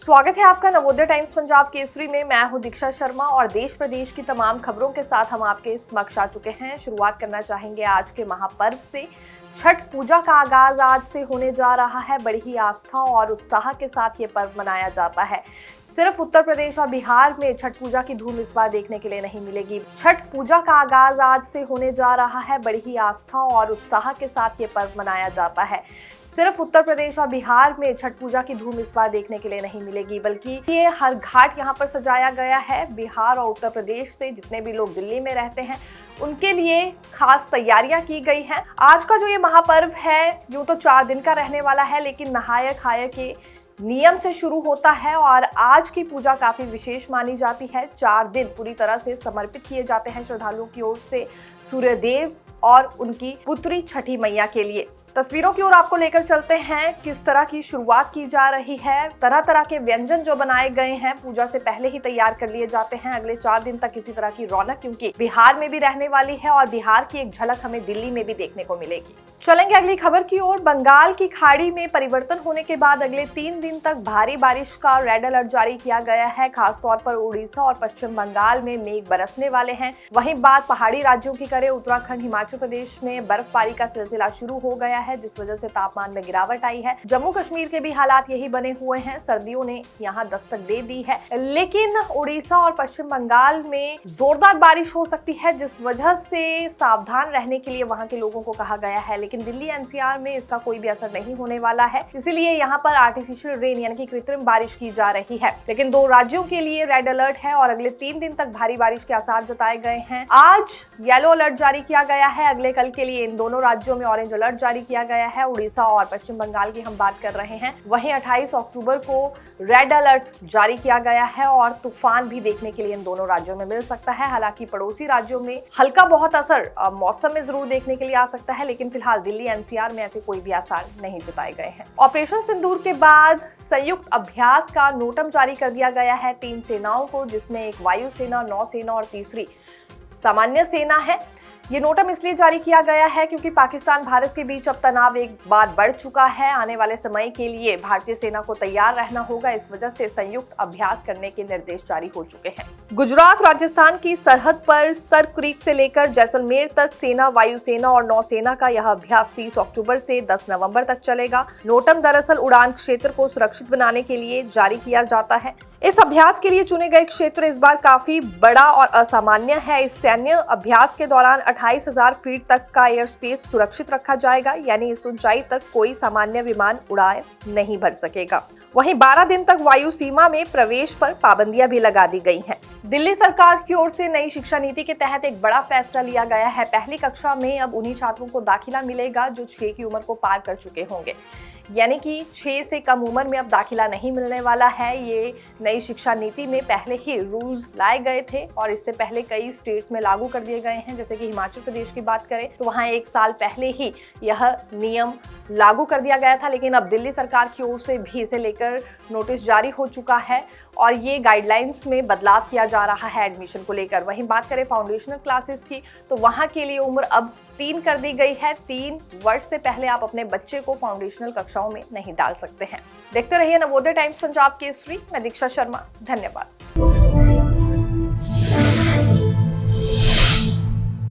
स्वागत है आपका नवोदय टाइम्स पंजाब केसरी में। मैं हूं दीक्षा शर्मा और देश प्रदेश की तमाम खबरों के साथ हम आपके समक्ष आ चुके हैं। शुरुआत करना चाहेंगे आज के महापर्व से। छठ पूजा का आगाज आज से होने जा रहा है। बड़ी ही आस्था और उत्साह के साथ ये पर्व मनाया जाता है। सिर्फ उत्तर प्रदेश और बिहार में छठ पूजा की धूम इस बार देखने के लिए नहीं मिलेगी। छठ पूजा का आगाज आज से होने जा रहा है। बड़ी ही आस्था और उत्साह के साथ ये पर्व मनाया जाता है। सिर्फ उत्तर प्रदेश और बिहार में छठ पूजा की धूम इस बार देखने के लिए नहीं मिलेगी, बल्कि ये हर घाट यहाँ पर सजाया गया है। बिहार और उत्तर प्रदेश से जितने भी लोग दिल्ली में रहते हैं उनके लिए खास तैयारियां की गई हैं। आज का जो ये महापर्व है यूं तो 4 दिन का रहने वाला है, लेकिन नहाय खाय के नियम से शुरू होता है और आज की पूजा काफी विशेष मानी जाती है। 4 दिन पूरी तरह से समर्पित किए जाते हैं श्रद्धालुओं की ओर से सूर्यदेव और उनकी पुत्री छठी मैया के लिए। तस्वीरों की ओर आपको लेकर चलते हैं किस तरह की शुरुआत की जा रही है। तरह तरह के व्यंजन जो बनाए गए हैं पूजा से पहले ही तैयार कर लिए जाते हैं। अगले 4 दिन तक इसी तरह की रौनक क्योंकि बिहार में भी रहने वाली है और बिहार की एक झलक हमें दिल्ली में भी देखने को मिलेगी। चलेंगे अगली खबर की ओर। बंगाल की खाड़ी में परिवर्तन होने के बाद अगले 3 दिन तक भारी बारिश का रेड अलर्ट जारी किया गया है। खासतौर पर उड़ीसा और पश्चिम बंगाल में मेघ बरसने वाले हैं। वहीं बात पहाड़ी राज्यों की करें, उत्तराखंड हिमाचल प्रदेश में बर्फबारी का सिलसिला शुरू हो गया है, जिस वजह से तापमान में गिरावट आई है। जम्मू कश्मीर के भी हालात यही बने हुए हैं। सर्दियों ने यहाँ दस्तक दे दी है, लेकिन उड़ीसा और पश्चिम बंगाल में जोरदार बारिश हो सकती है, जिस वजह से सावधान रहने के लिए वहां के लोगों को कहा गया है। लेकिन दिल्ली एनसीआर में इसका कोई भी असर नहीं होने वाला है, इसीलिए यहाँ पर आर्टिफिशियल रेन यानी कि कृत्रिम बारिश की जा रही है। लेकिन 2 राज्यों के लिए रेड अलर्ट है और अगले 3 दिन तक भारी बारिश के आसार जताए गए हैं। आज येलो अलर्ट जारी किया गया है। अगले कल के लिए इन दोनों राज्यों में ऑरेंज अलर्ट जारी किया गया है। उड़ीसा और पश्चिम बंगाल की हम बात कर रहे हैं। वहीं 28 अक्टूबर को रेड अलर्ट जारी किया गया है और तूफान भी देखने के लिए इन दोनों राज्यों में मिल सकता है। हालांकि पड़ोसी राज्यों में हल्का बहुत असर मौसम में जरूर देखने के लिए आ सकता है, लेकिन फिलहाल दिल्ली एनसीआर में ऐसे कोई भी आसार नहीं जताए गए हैं। ऑपरेशन सिंदूर के बाद संयुक्त अभ्यास का नोटम जारी कर दिया गया है 3 सेनाओं को, जिसमें एक वायुसेना, नौसेना और तीसरी सामान्य सेना है। ये नोटम इसलिए जारी किया गया है क्योंकि पाकिस्तान भारत के बीच अब तनाव एक बार बढ़ चुका है। आने वाले समय के लिए भारतीय सेना को तैयार रहना होगा। इस वजह से संयुक्त अभ्यास करने के निर्देश जारी हो चुके हैं। गुजरात राजस्थान की सरहद पर सर्क क्रीक से लेकर जैसलमेर तक सेना, वायुसेना और नौसेना का यह अभ्यास 30 अक्टूबर से 10 नवंबर तक चलेगा। नोटम दरअसल उड़ान क्षेत्र को सुरक्षित बनाने के लिए जारी किया जाता है। इस अभ्यास के लिए चुने गए क्षेत्र इस बार काफी बड़ा और असामान्य है। इस सैन्य अभ्यास के दौरान 28,000 फीट तक का एयर स्पेस सुरक्षित रखा जाएगा, यानी इस ऊंचाई तक कोई सामान्य विमान उड़ान नहीं भर सकेगा। वहीं 12 दिन तक वायु सीमा में प्रवेश पर पाबंदियां भी लगा दी गई हैं। दिल्ली सरकार की ओर से नई शिक्षा नीति के तहत एक बड़ा फैसला लिया गया है। पहली कक्षा में अब उन्हीं छात्रों को दाखिला मिलेगा जो 6 की उम्र को पार कर चुके होंगे, यानी कि 6 से कम उम्र में अब दाखिला नहीं मिलने वाला है। ये नई शिक्षा नीति में पहले ही रूल्स लाए गए थे और इससे पहले कई स्टेट्स में लागू कर दिए गए हैं। जैसे कि हिमाचल प्रदेश की बात करें तो वहाँ 1 साल पहले ही यह नियम लागू कर दिया गया था, लेकिन अब दिल्ली सरकार की ओर से भी इसे लेकर नोटिस जारी हो चुका है और ये गाइडलाइंस में बदलाव किया जा रहा है एडमिशन को लेकर। वहीं बात करें फाउंडेशनल क्लासेस की तो वहाँ के लिए उम्र अब 3 कर दी गई है। 3 वर्ष से पहले आप अपने बच्चे को फाउंडेशनल कक्षाओं में नहीं डाल सकते हैं। देखते रहिए नवोदय टाइम्स पंजाब केसरी। मैं दीक्षा शर्मा, धन्यवाद।